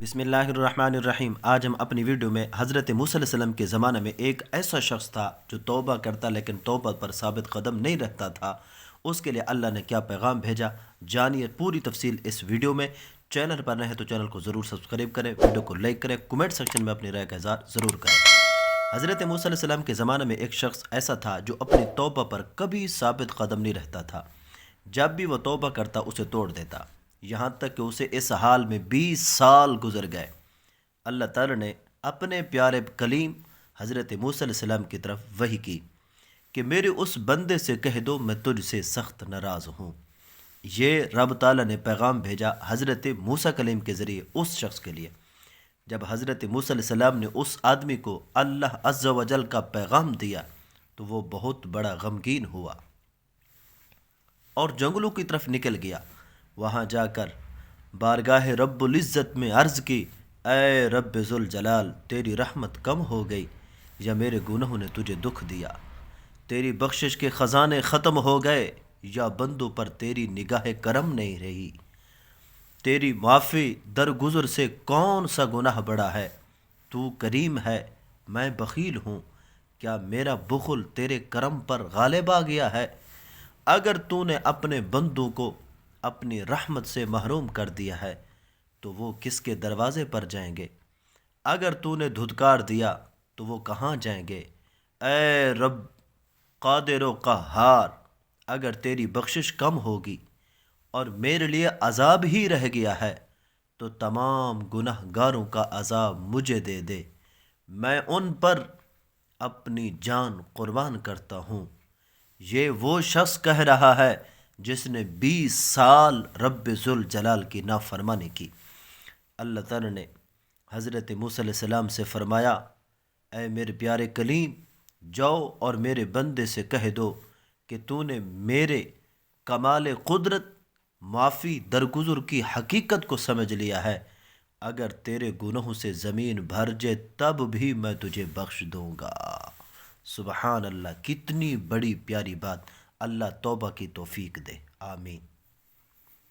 بسم اللہ الرحمن الرحیم۔ آج ہم اپنی ویڈیو میں حضرت موسیٰ علیہ السلام کے زمانہ میں ایک ایسا شخص تھا جو توبہ کرتا لیکن توبہ پر ثابت قدم نہیں رہتا تھا۔ اس کے لیے اللہ نے کیا پیغام بھیجا، جانیے پوری تفصیل اس ویڈیو میں۔ چینل پر نہ ہے تو چینل کو ضرور سبسکرائب کریں، ویڈیو کو لائک کریں، کمنٹ سیکشن میں اپنی رائے کا اظہار ضرور کریں۔ حضرت موسیٰ علیہ السلام کے زمانہ میں ایک شخص ایسا تھا جو اپنی توبہ پر کبھی ثابت قدم نہیں رہتا تھا۔ جب بھی وہ توبہ کرتا اسے توڑ دیتا، یہاں تک کہ اسے اس حال میں 20 سال گزر گئے۔ اللہ تعالی نے اپنے پیارے کلیم حضرت موسیٰ علیہ السلام کی طرف وحی کی کہ میرے اس بندے سے کہہ دو میں تجھ سے سخت ناراض ہوں۔ یہ رب تعالی نے پیغام بھیجا حضرت موسیٰ کلیم کے ذریعے اس شخص کے لیے۔ جب حضرت موسیٰ علیہ السلام نے اس آدمی کو اللہ عز و جل کا پیغام دیا تو وہ بہت بڑا غمگین ہوا اور جنگلوں کی طرف نکل گیا۔ وہاں جا کر بارگاہ رب العزت میں عرض کی، اے رب ذوالجلال، تیری رحمت کم ہو گئی یا میرے گناہوں نے تجھے دکھ دیا؟ تیری بخشش کے خزانے ختم ہو گئے یا بندوں پر تیری نگاہ کرم نہیں رہی؟ تیری معافی درگزر سے کون سا گناہ بڑا ہے؟ تو کریم ہے، میں بخیل ہوں، کیا میرا بخل تیرے کرم پر غالب آ گیا ہے؟ اگر تو نے اپنے بندوں کو اپنی رحمت سے محروم کر دیا ہے تو وہ کس کے دروازے پر جائیں گے؟ اگر تو نے دھتکار دیا تو وہ کہاں جائیں گے؟ اے رب قادر و قہار، اگر تیری بخشش کم ہوگی اور میرے لیے عذاب ہی رہ گیا ہے تو تمام گناہ گاروں کا عذاب مجھے دے دے، میں ان پر اپنی جان قربان کرتا ہوں۔ یہ وہ شخص کہہ رہا ہے جس نے 20 سال رب ذوالجلال کی نافرمانی کی۔ اللہ تعالی نے حضرت موسیٰ علیہ السلام سے فرمایا، اے میرے پیارے کلیم، جاؤ اور میرے بندے سے کہہ دو کہ تو نے میرے کمال قدرت، معافی درگزر کی حقیقت کو سمجھ لیا ہے۔ اگر تیرے گناہوں سے زمین بھر جائے تب بھی میں تجھے بخش دوں گا۔ سبحان اللہ، کتنی بڑی پیاری بات۔ اللہ توبہ کی توفیق دے، آمین۔